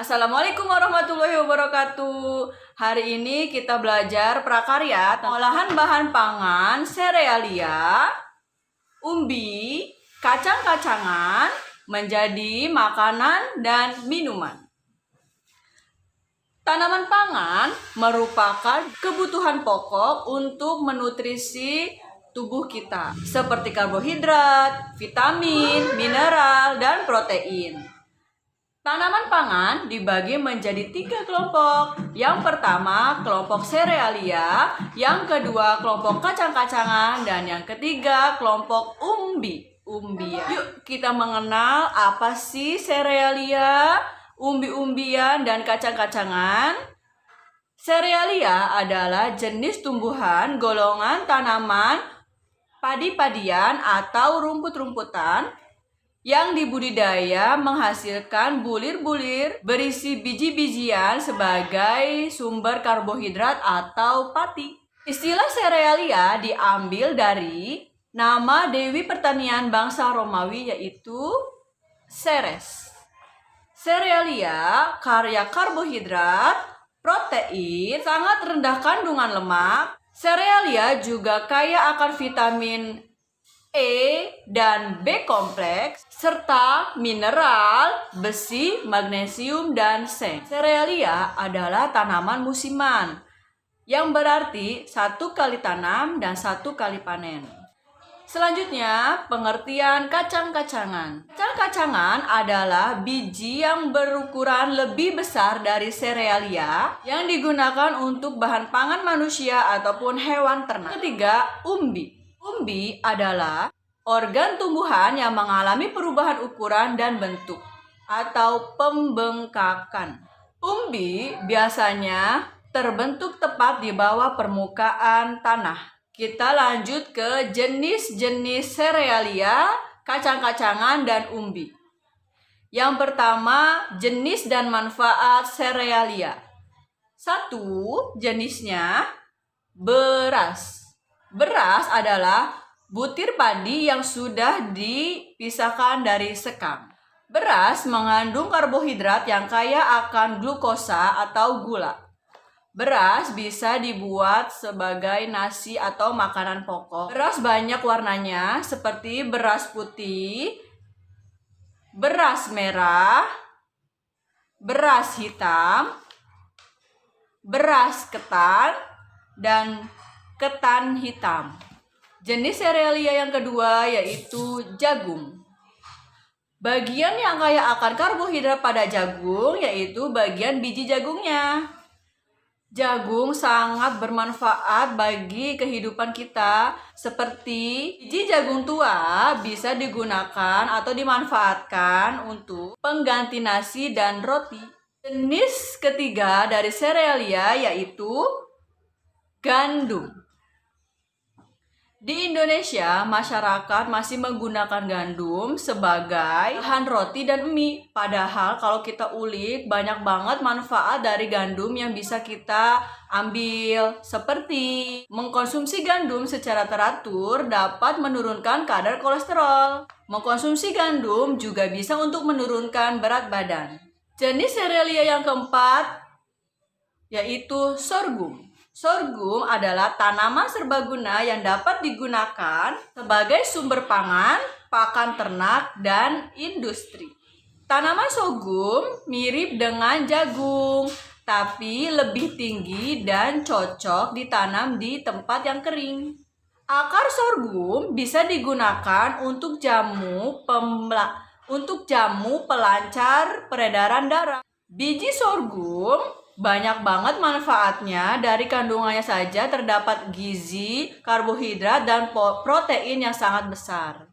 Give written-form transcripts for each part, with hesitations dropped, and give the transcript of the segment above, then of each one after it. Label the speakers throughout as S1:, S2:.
S1: Assalamualaikum warahmatullahi wabarakatuh. Hari ini kita belajar prakarya olahan bahan pangan, serealia, umbi, kacang-kacangan menjadi makanan dan minuman. Tanaman pangan merupakan kebutuhan pokok untuk menutrisi tubuh kita, seperti karbohidrat, vitamin, mineral, dan protein. Tanaman pangan dibagi menjadi 3 kelompok. Yang pertama, kelompok serealia. Yang kedua, kelompok kacang-kacangan. Dan yang ketiga, kelompok umbi-umbian. Yuk kita mengenal apa sih serealia, umbi-umbian, dan kacang-kacangan. Serealia adalah jenis tumbuhan golongan tanaman padi-padian atau rumput-rumputan yang dibudidaya menghasilkan bulir-bulir berisi biji-bijian sebagai sumber karbohidrat atau pati. Istilah serealia diambil dari nama dewi pertanian bangsa Romawi yaitu Ceres. Serealia kaya karbohidrat, protein, sangat rendah kandungan lemak. Serealia juga kaya akan vitamin E dan B kompleks, serta mineral, besi, magnesium, dan seng. Serealia adalah tanaman musiman, yang berarti 1 kali tanam dan 1 kali panen. Selanjutnya, pengertian kacang-kacangan. Kacang-kacangan adalah biji yang berukuran lebih besar dari serealia yang digunakan untuk bahan pangan manusia ataupun hewan ternak. Ketiga, umbi. Umbi adalah organ tumbuhan yang mengalami perubahan ukuran dan bentuk atau pembengkakan. Umbi biasanya terbentuk tepat di bawah permukaan tanah. Kita lanjut ke jenis-jenis serealia, kacang-kacangan, dan umbi. Yang pertama, jenis dan manfaat serealia. 1. Jenisnya beras. Beras adalah butir padi yang sudah dipisahkan dari sekam. Beras mengandung karbohidrat yang kaya akan glukosa atau gula. Beras bisa dibuat sebagai nasi atau makanan pokok. Beras banyak warnanya seperti beras putih, beras merah, beras hitam, beras ketan, dan ketan hitam. Jenis serealia yang kedua yaitu jagung. Bagian yang kaya akan karbohidrat pada jagung yaitu bagian biji jagungnya. Jagung sangat bermanfaat bagi kehidupan kita, seperti biji jagung tua bisa digunakan atau dimanfaatkan untuk pengganti nasi dan roti. Jenis ketiga dari serealia yaitu gandum. Di Indonesia, masyarakat masih menggunakan gandum sebagai bahan roti dan mie. Padahal kalau kita ulik, banyak banget manfaat dari gandum yang bisa kita ambil. Seperti mengkonsumsi gandum secara teratur dapat menurunkan kadar kolesterol. Mengkonsumsi gandum juga bisa untuk menurunkan berat badan. Jenis serealia yang keempat yaitu sorghum. Sorghum adalah tanaman serbaguna yang dapat digunakan sebagai sumber pangan, pakan ternak, dan industri. Tanaman sorghum mirip dengan jagung, tapi lebih tinggi dan cocok ditanam di tempat yang kering. Akar sorghum bisa digunakan untuk jamu pelancar peredaran darah. Biji sorghum banyak banget manfaatnya, dari kandungannya saja terdapat gizi, karbohidrat, dan protein yang sangat besar.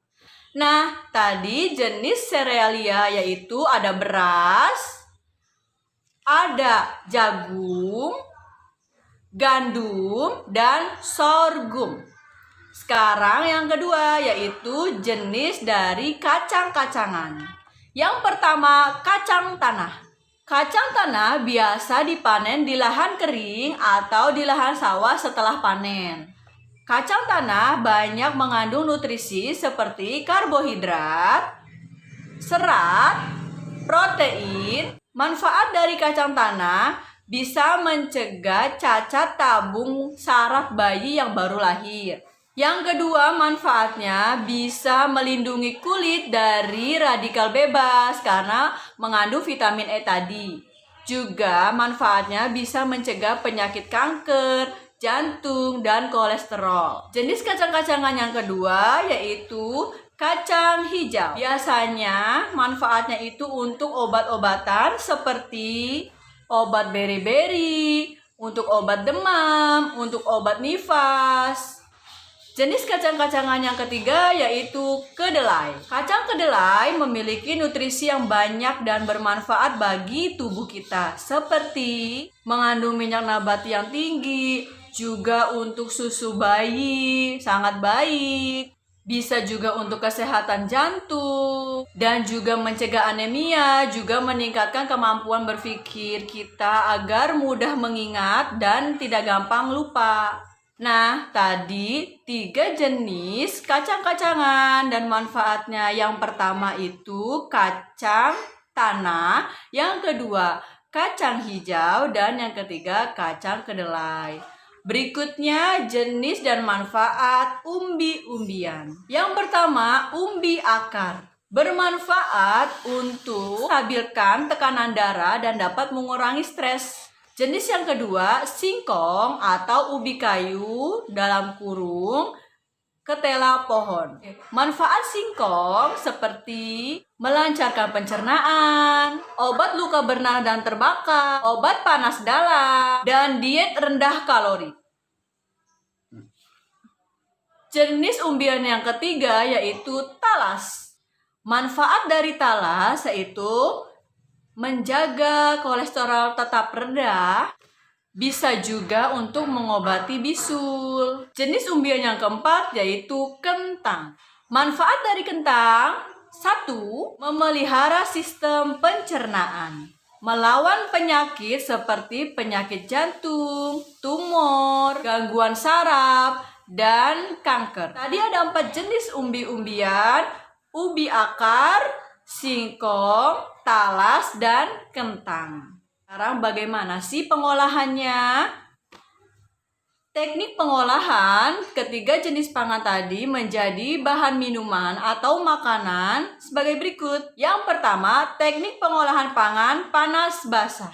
S1: Nah, tadi jenis serealia yaitu ada beras, ada jagung, gandum, dan sorghum. Sekarang yang kedua yaitu jenis dari kacang-kacangan. Yang pertama, kacang tanah. Kacang tanah biasa dipanen di lahan kering atau di lahan sawah setelah panen. Kacang tanah banyak mengandung nutrisi seperti karbohidrat, serat, protein, Manfaat dari kacang tanah bisa mencegah cacat tabung saraf bayi yang baru lahir. Yang kedua, manfaatnya bisa melindungi kulit dari radikal bebas karena mengandung vitamin E tadi. Juga manfaatnya bisa mencegah penyakit kanker, jantung, dan kolesterol. Jenis kacang-kacangan yang kedua yaitu kacang hijau. Biasanya manfaatnya itu untuk obat-obatan seperti obat beri-beri, untuk obat demam, untuk obat nifas. Jenis kacang-kacangan yang ketiga yaitu kedelai. Kacang kedelai memiliki nutrisi yang banyak dan bermanfaat bagi tubuh kita, seperti mengandung minyak nabati yang tinggi, juga untuk susu bayi sangat baik. Bisa juga untuk kesehatan jantung dan juga mencegah anemia, juga meningkatkan kemampuan berpikir kita agar mudah mengingat dan tidak gampang lupa. Nah, tadi 3 jenis kacang-kacangan dan manfaatnya. Yang pertama itu kacang tanah, yang kedua kacang hijau, dan yang ketiga kacang kedelai. Berikutnya jenis dan manfaat umbi-umbian. Yang pertama, umbi akar. Bermanfaat untuk stabilkan tekanan darah dan dapat mengurangi stres. Jenis yang kedua, singkong atau ubi kayu dalam kurung ketela pohon. Manfaat singkong seperti melancarkan pencernaan, obat luka bernanah dan terbakar, obat panas dalam, dan diet rendah kalori. Jenis umbian yang ketiga yaitu talas. Manfaat dari talas yaitu menjaga kolesterol tetap rendah, bisa juga untuk mengobati bisul. Jenis umbian yang keempat yaitu kentang. Manfaat dari kentang: 1. Memelihara sistem pencernaan, melawan penyakit seperti penyakit jantung, tumor, gangguan saraf, dan kanker. Tadi ada 4 jenis umbi-umbian: ubi akar, singkong, talas, dan kentang. Sekarang bagaimana sih pengolahannya? Teknik pengolahan ketiga jenis pangan tadi menjadi bahan minuman atau makanan sebagai berikut. Yang pertama, teknik pengolahan pangan panas basah.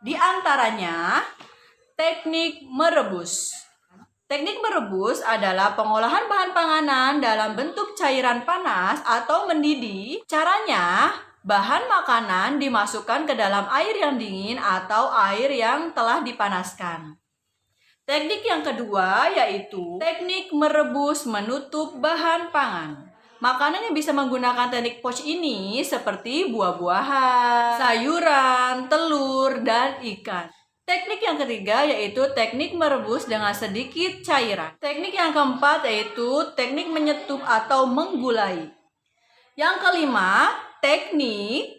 S1: Di antaranya, teknik merebus. Teknik merebus adalah pengolahan bahan panganan dalam bentuk cairan panas atau mendidih. Caranya, bahan makanan dimasukkan ke dalam air yang dingin atau air yang telah dipanaskan. Teknik yang kedua yaitu teknik merebus menutup bahan pangan. Makanan yang bisa menggunakan teknik poach ini seperti buah-buahan, sayuran, telur, dan ikan. Teknik yang ketiga yaitu teknik merebus dengan sedikit cairan. Teknik yang keempat yaitu teknik menyetup atau menggulai. Yang kelima, teknik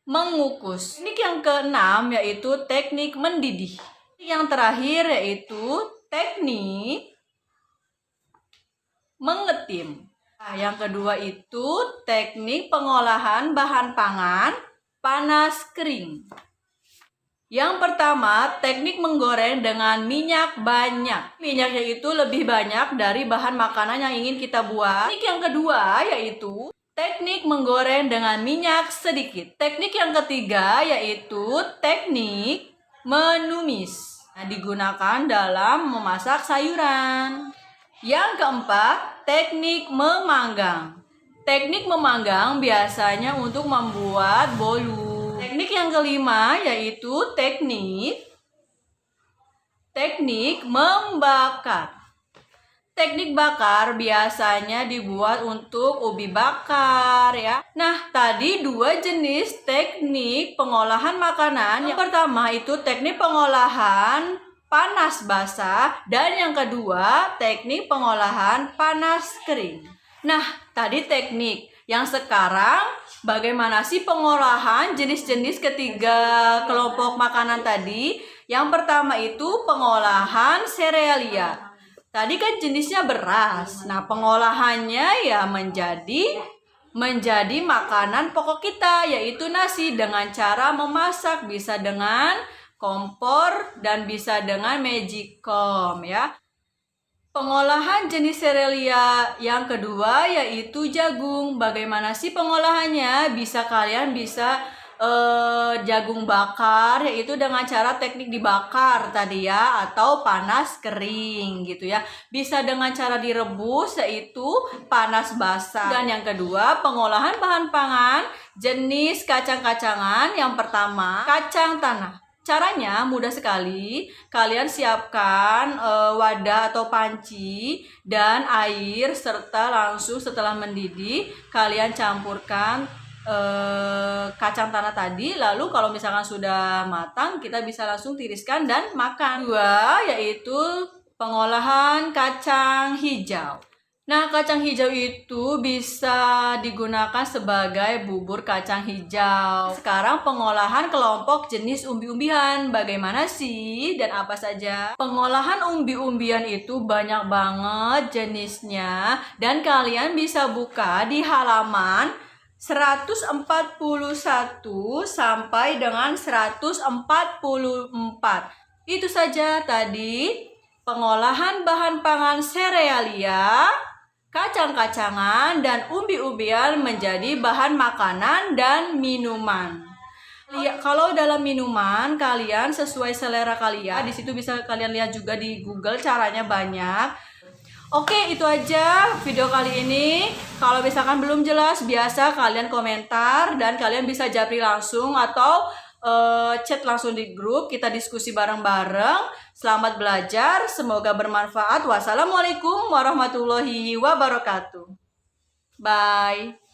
S1: mengukus. Teknik yang keenam yaitu teknik mendidih. Yang terakhir yaitu teknik mengetim. Nah, yang kedua itu teknik pengolahan bahan pangan panas kering. Yang pertama, teknik menggoreng dengan minyak banyak. Minyaknya itu lebih banyak dari bahan makanan yang ingin kita buat. Teknik yang kedua yaitu teknik menggoreng dengan minyak sedikit. Teknik yang ketiga yaitu teknik menumis. Nah, digunakan dalam memasak sayuran. Yang keempat, teknik memanggang. Teknik memanggang biasanya untuk membuat bolu. Teknik yang kelima yaitu teknik membakar. Teknik bakar biasanya dibuat untuk ubi bakar ya. Nah, tadi 2 jenis teknik pengolahan makanan. Yang pertama itu teknik pengolahan panas basah dan yang kedua teknik pengolahan panas kering. Nah, tadi teknik. Yang sekarang bagaimana sih pengolahan jenis-jenis ketiga kelompok makanan tadi? Yang pertama itu pengolahan serealia. Tadi kan jenisnya beras. Nah, pengolahannya ya menjadi menjadi makanan pokok kita, yaitu nasi, dengan cara memasak, bisa dengan kompor dan bisa dengan magicom ya. Pengolahan jenis serealia yang kedua yaitu jagung. Bagaimana sih pengolahannya? Kalian bisa jagung bakar, yaitu dengan cara teknik dibakar tadi ya, atau panas kering gitu ya. Bisa dengan cara direbus, yaitu panas basah. Dan yang kedua, pengolahan bahan pangan jenis kacang-kacangan. Yang pertama, kacang tanah. Caranya mudah sekali. Kalian siapkan wadah atau panci dan air, serta langsung setelah mendidih kalian campurkan kacang tanah tadi. Lalu kalau misalkan sudah matang, kita bisa langsung tiriskan dan makan. Dua, yaitu pengolahan kacang hijau. Nah, kacang hijau itu bisa digunakan sebagai bubur kacang hijau. Sekarang pengolahan kelompok jenis umbi-umbian. Bagaimana sih dan apa saja? Pengolahan umbi-umbian itu banyak banget jenisnya, dan kalian bisa buka di halaman 141 sampai dengan 144. Itu saja tadi pengolahan bahan pangan serealia, kacang-kacangan, dan umbi-umbian menjadi bahan makanan dan minuman. Kalau dalam minuman, kalian sesuai selera kalian. Di situ bisa kalian lihat juga di Google, caranya banyak. Oke, itu aja video kali ini. Kalau misalkan belum jelas, biasa kalian komentar dan kalian bisa japri langsung atau chat langsung di grup. Kita diskusi bareng-bareng. Selamat belajar, semoga bermanfaat. Wassalamualaikum warahmatullahi wabarakatuh. Bye.